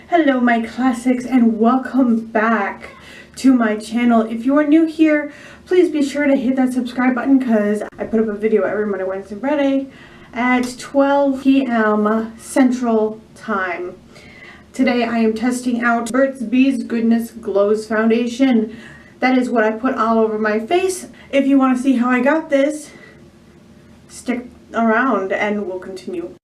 Hello my classics and welcome back to my channel. If you are new here, please be sure to hit that subscribe button because I put up a video every Monday, Wednesday, and Friday at 12 p.m. Central Time. Today I am testing out Burts Bees Goodness Glows Foundation. That is what I put all over my face. If you want to see how I got this, stick around and we'll continue.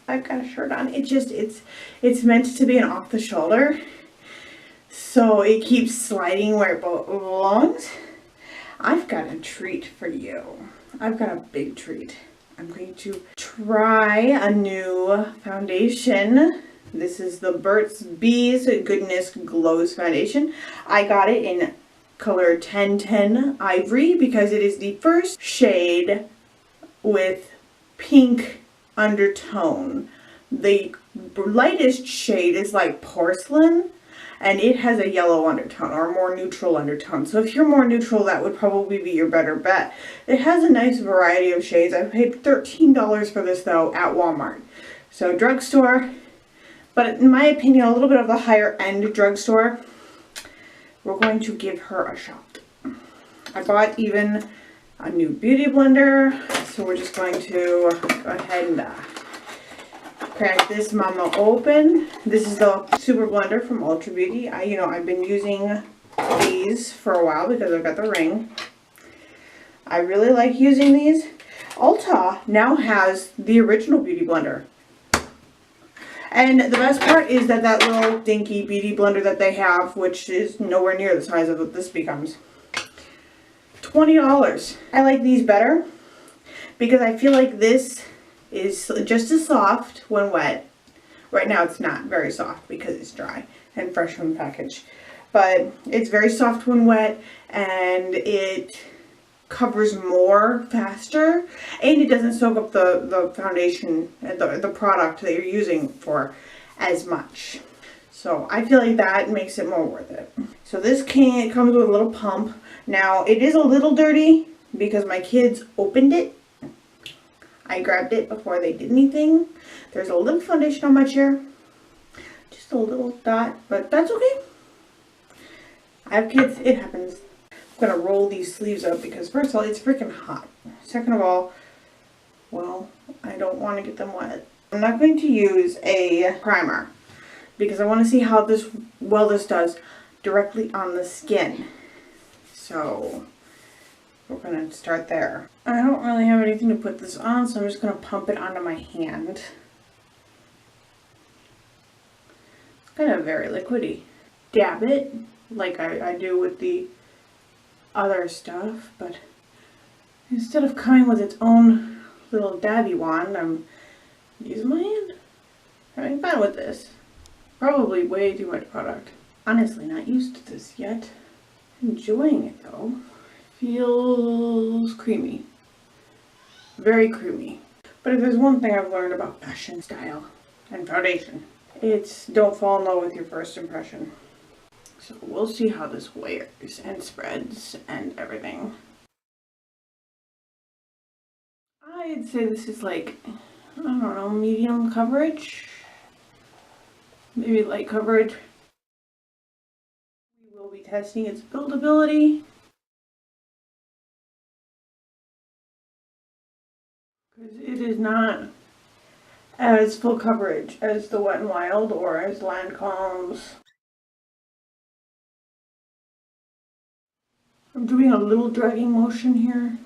I've got a shirt on. It's meant to be an off the shoulder, so it keeps sliding where it belongs. I've got a treat for you. I've got a big treat. I'm going to try a new foundation. This is the Burts Bees Goodness Glows Foundation. I got it in color 1010 Ivory because it is the first shade with pink undertone. The lightest shade is like porcelain and it has a yellow undertone or a more neutral undertone. So if you're more neutral, that would probably be your better bet. It has a nice variety of shades. I paid $13 for this though at Walmart. So drugstore, but in my opinion, a little bit of the higher end drugstore. We're going to give her a shot. I bought even a new beauty blender, so we're just going to go ahead and crack this mama open. This is the super blender from Ultra Beauty. I've been using these for a while because I've got the ring. I really like using these. Ulta now has the original beauty blender. And the best part is that little dinky beauty blender that they have, which is nowhere near the size of what this becomes, $20. I like these better because I feel like this is just as soft when wet. Right now it's not very soft because it's dry and fresh from the package. But it's very soft when wet and it covers more faster and it doesn't soak up the foundation, the product that you're using for as much. So I feel like that makes it more worth it. So this comes with a little pump. Now it is a little dirty because my kids opened it. I grabbed it before they did anything. There's a little foundation on my chair. Just a little dot, but that's okay. I have kids, it happens. I'm going to roll these sleeves up because first of all, it's freaking hot. Second of all, well, I don't want to get them wet. I'm not going to use a primer because I want to see how this does directly on the skin. So we're going to start there. I don't really have anything to put this on, so I'm just going to pump it onto my hand. It's kind of very liquidy. Dab it like I do with the other stuff, but instead of coming with its own little dabby wand, I'm using my hand. Having fun with this. Probably way too much product. Honestly, not used to this yet. Enjoying it though. Feels creamy. Very creamy. But if there's one thing I've learned about fashion, style, and foundation, it's don't fall in love with your first impression. So we'll see how this wears and spreads and everything. I'd say this is like, I don't know, medium coverage. Maybe light coverage. We will be testing its buildability. Because it is not as full coverage as the Wet n Wild or as Lancome's. I'm doing a little dragging motion here.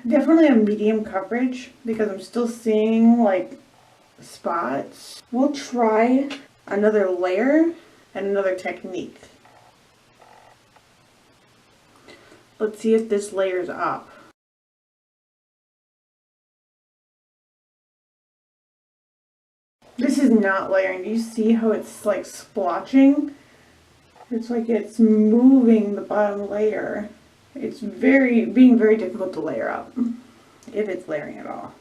Definitely a medium coverage because I'm still seeing like spots. We'll try another layer and another technique. Let's see if this layers up. This is not layering. Do you see how it's like splotching? It's like it's moving the bottom layer. It's being very difficult to layer up, if it's layering at all.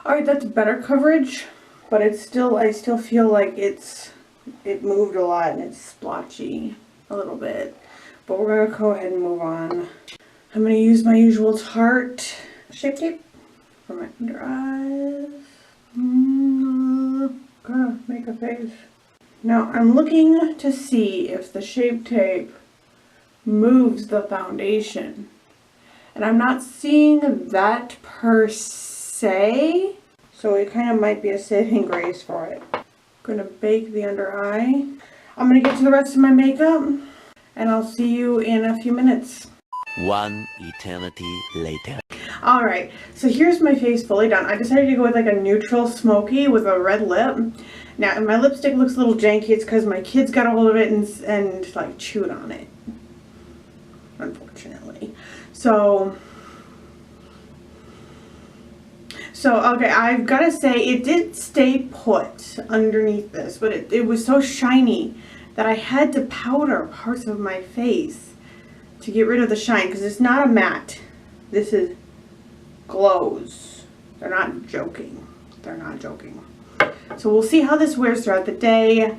Alright, that's better coverage, but it's still, I still feel like it moved a lot and it's splotchy a little bit. But we're going to go ahead and move on. I'm going to use my usual Tarte Shape Tape for my under eyes. Gonna make a face. Now I'm looking to see if the Shape Tape moves the foundation. And I'm not seeing that per se. So it kind of might be a saving grace for it. I'm gonna bake the under eye. I'm gonna get to the rest of my makeup and I'll see you in a few minutes. One eternity later. Alright, so here's my face fully done. I decided to go with like a neutral smoky with a red lip. Now, my lipstick looks a little janky. It's because my kids got a hold of it and like chewed on it. Unfortunately. So okay, I've got to say it did stay put underneath this, but it was so shiny that I had to powder parts of my face to get rid of the shine, because it's not a matte. This is glows. They're not joking. They're not joking. So we'll see how this wears throughout the day.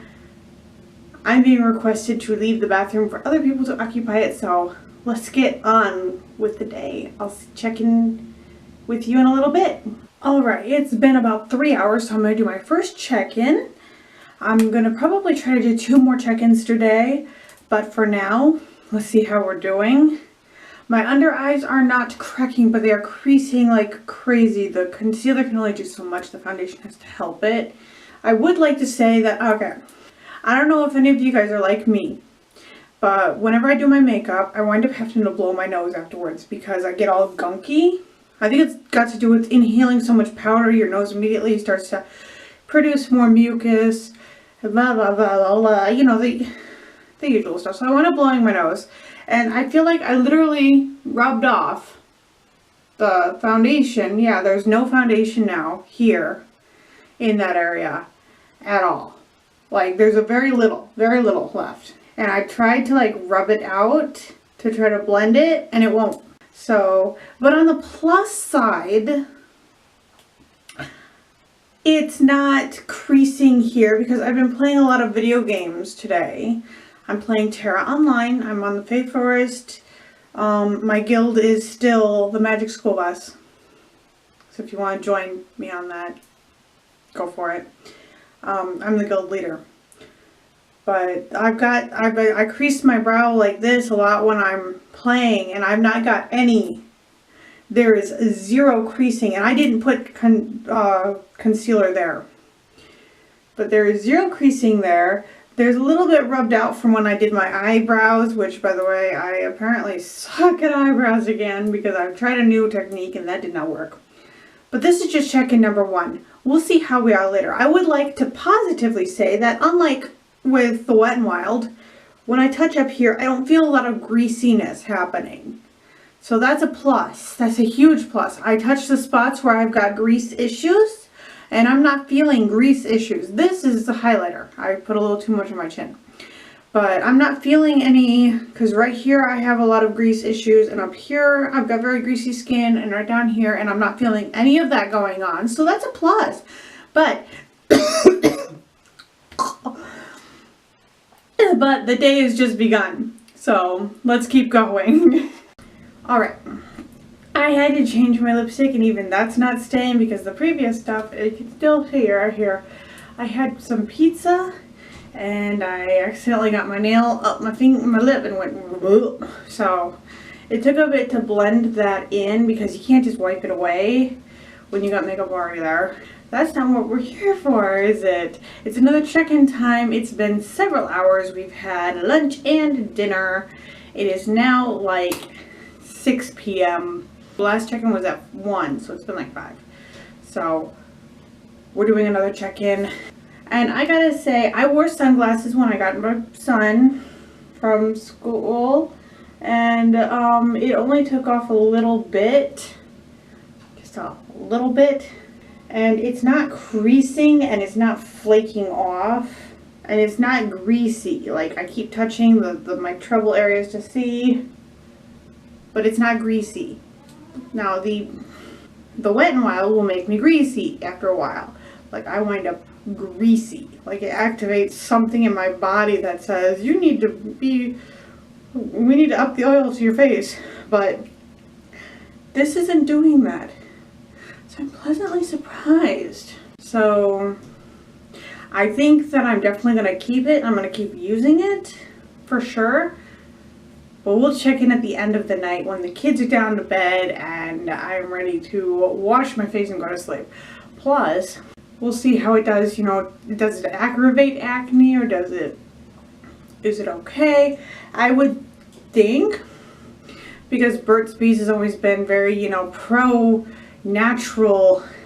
I'm being requested to leave the bathroom for other people to occupy it, so let's get on with the day. I'll check in with you in a little bit. Alright, it's been about 3 hours, so I'm going to do my first check-in. I'm going to probably try to do 2 more check-ins today, but for now, let's see how we're doing. My under eyes are not cracking, but they are creasing like crazy. The concealer can only do so much. The foundation has to help it. I would like to say that, okay, I don't know if any of you guys are like me, but whenever I do my makeup, I wind up having to blow my nose afterwards because I get all gunky. I think it's got to do with inhaling so much powder. Your nose immediately starts to produce more mucus, blah, blah, blah, blah, blah. You know, the usual stuff. So I wound up blowing my nose. And I feel like I literally rubbed off the foundation. Yeah, there's no foundation now here in that area at all. Like, there's a very little left. And I tried to like rub it out to try to blend it, and it won't. So, but on the plus side, it's not creasing here because I've been playing a lot of video games today. I'm playing Terra Online. I'm on the Faith Forest. My guild is still the Magic School Bus. So if you want to join me on that, go for it. I'm the guild leader. But I crease my brow like this a lot when I'm playing, and I've not got any. There is 0 creasing, and I didn't put concealer there. But there is 0 creasing there. There's a little bit rubbed out from when I did my eyebrows, which, by the way, I apparently suck at eyebrows again because I've tried a new technique and that did not work. But this is just check-in number 1. We'll see how we are later. I would like to positively say that unlike with the Wet n Wild, when I touch up here, I don't feel a lot of greasiness happening. So that's a plus. That's a huge plus. I touch the spots where I've got grease issues, and I'm not feeling grease issues. This is the highlighter. I put a little too much on my chin. But I'm not feeling any, because right here I have a lot of grease issues, and up here I've got very greasy skin, and right down here, and I'm not feeling any of that going on. So that's a plus. But but the day has just begun. So let's keep going. Alright. I had to change my lipstick, and even that's not staying because the previous stuff, you can still hear here. I had some pizza and I accidentally got my nail up my lip and went, so it took a bit to blend that in because you can't just wipe it away when you got makeup already there. That's not what we're here for, is it? It's another check-in time. It's been several hours. We've had lunch and dinner. It is now like 6 p.m. The last check-in was at 1, so it's been like 5. So we're doing another check-in. And I gotta say, I wore sunglasses when I got my son from school. And it only took off a little bit. Just a little bit. And it's not creasing and it's not flaking off. And it's not greasy. Like, I keep touching my trouble areas to see. But it's not greasy. Now, the The Wet n Wild will make me greasy after a while. Like, I wind up greasy. Like, it activates something in my body that says, we need to up the oil to your face. But this isn't doing that. So I'm pleasantly surprised. So I think that I'm definitely going to keep it. I'm going to keep using it for sure. But we'll check in at the end of the night when the kids are down to bed and I'm ready to wash my face and go to sleep. Plus, we'll see how it does. You know, does it aggravate acne or is it okay? I would think, because Burt's Bees has always been very, you know, pro-natural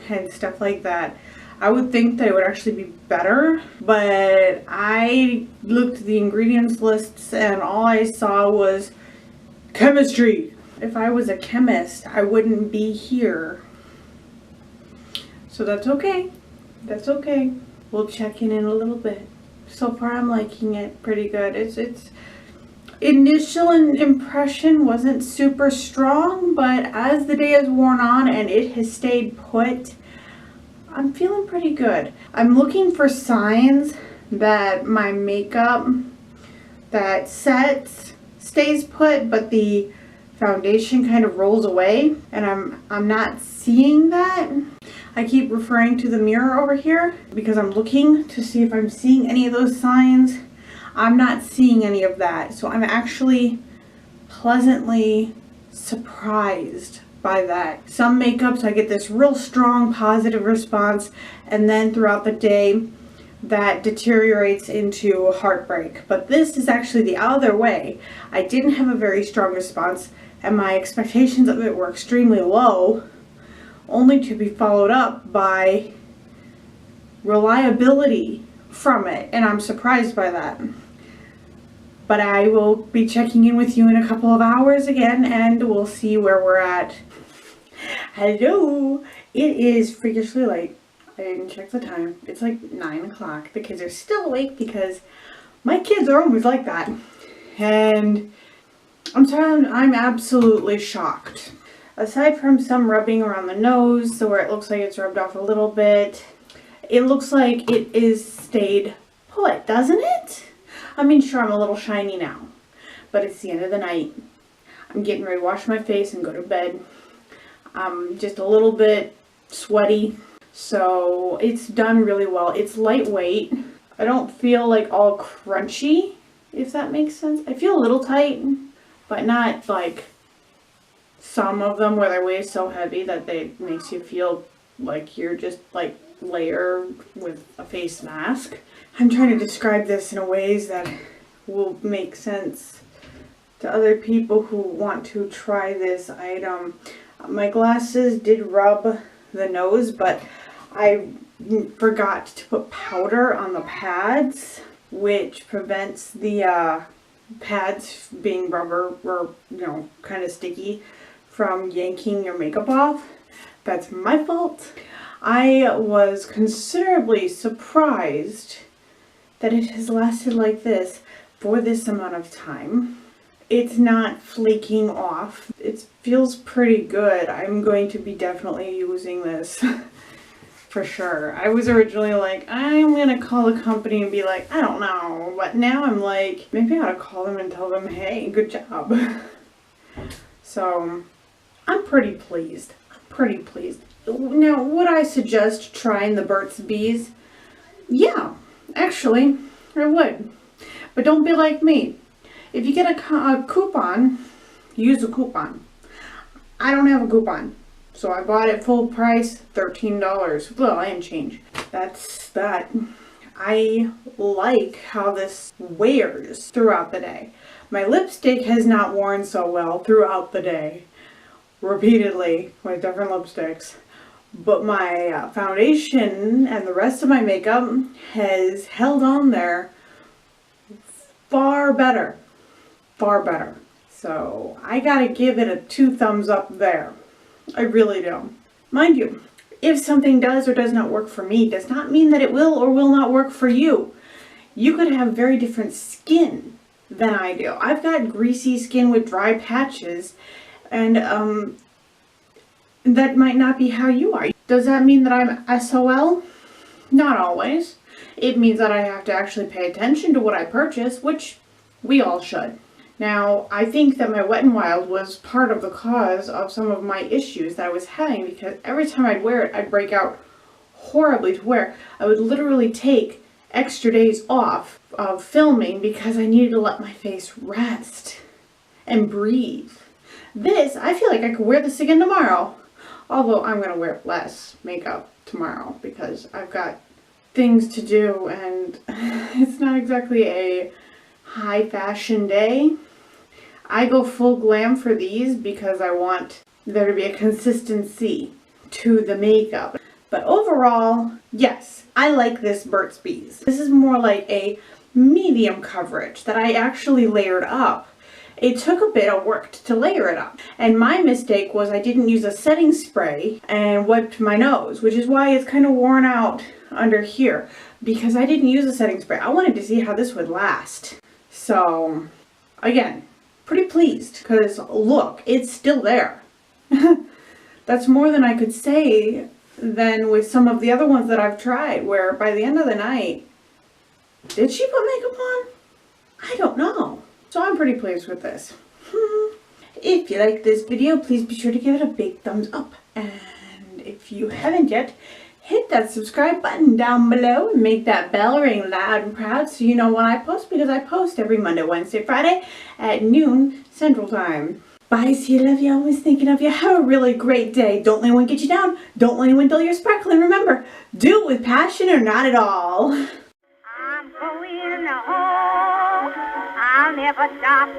and stuff like that, I would think that it would actually be better, but I looked at the ingredients lists and all I saw was chemistry. If I was a chemist, I wouldn't be here. So that's okay. That's okay. We'll check in a little bit. So far I'm liking it pretty good. It's initial impression wasn't super strong, but as the day has worn on and it has stayed put, I'm feeling pretty good. I'm looking for signs that my makeup that sets stays put, but the foundation kind of rolls away, and I'm not seeing that. I keep referring to the mirror over here because I'm looking to see if I'm seeing any of those signs. I'm not seeing any of that, so I'm actually pleasantly surprised by that. Some makeups I get this real strong positive response, and then throughout the day that deteriorates into heartbreak. But this is actually the other way. I didn't have a very strong response and my expectations of it were extremely low, only to be followed up by reliability from it, and I'm surprised by that. But I will be checking in with you in a couple of hours again and we'll see where we're at. Hello! It is freakishly late. I didn't check the time. It's like 9 o'clock. The kids are still awake because my kids are always like that. And I'm sorry, I'm absolutely shocked. Aside from some rubbing around the nose, so where it looks like it's rubbed off a little bit, it looks like it is stayed put, doesn't it? I mean, sure, I'm a little shiny now, but it's the end of the night. I'm getting ready to wash my face and go to bed. I'm just a little bit sweaty, so it's done really well. It's lightweight. I don't feel like all crunchy, if that makes sense. I feel a little tight, but not like some of them where their weight is so heavy that they makes you feel like you're just like layered with a face mask. I'm trying to describe this in a ways that will make sense to other people who want to try this item. My glasses did rub the nose, but I forgot to put powder on the pads, which prevents the pads being rubber or, you know, kind of sticky from yanking your makeup off. That's my fault. I was considerably surprised that it has lasted like this for this amount of time. It's not flaking off. It feels pretty good. I'm going to be definitely using this for sure. I was originally like, I'm gonna call the company and be like, I don't know, but now I'm like, maybe I ought to call them and tell them, hey, good job. So I'm pretty pleased. Now, would I suggest trying the Burts Bees? Yeah, actually, I would. But don't be like me. If you get a coupon, use a coupon. I don't have a coupon, so I bought it full price, $13. Well, and change. That's that. I like how this wears throughout the day. My lipstick has not worn so well throughout the day, repeatedly with different lipsticks. But my foundation and the rest of my makeup has held on there far better. Far better. So I gotta give it a 2 thumbs up there. I really do. Mind you, if something does or does not work for me, does not mean that it will or will not work for you. You could have very different skin than I do. I've got greasy skin with dry patches, and that might not be how you are. Does that mean that I'm SOL? Not always. It means that I have to actually pay attention to what I purchase, which we all should. Now, I think that my Wet n Wild was part of the cause of some of my issues that I was having, because every time I'd wear it, I'd break out horribly to wear. I would literally take extra days off of filming because I needed to let my face rest and breathe. This, I feel like I could wear this again tomorrow. Although I'm going to wear less makeup tomorrow because I've got things to do and it's not exactly a high fashion day. I go full glam for these because I want there to be a consistency to the makeup. But overall, yes, I like this Burt's Bees. This is more like a medium coverage that I actually layered up. It took a bit of work to layer it up. And my mistake was I didn't use a setting spray and wiped my nose, which is why it's kind of worn out under here, because I didn't use a setting spray. I wanted to see how this would last. So, again, pretty pleased, because look, it's still there. That's more than I could say than with some of the other ones that I've tried, where by the end of the night, did she put makeup on? I don't know. So I'm pretty pleased with this. If you like this video, please be sure to give it a big thumbs up. And if you haven't yet, hit that subscribe button down below and make that bell ring loud and proud so you know when I post, because I post every Monday, Wednesday, Friday at noon Central Time. Bye, see you, love you, always thinking of you. Have a really great day. Don't let anyone get you down. Don't let anyone dull your sparkle. And remember, do it with passion or not at all. I'm going home. I'll never stop.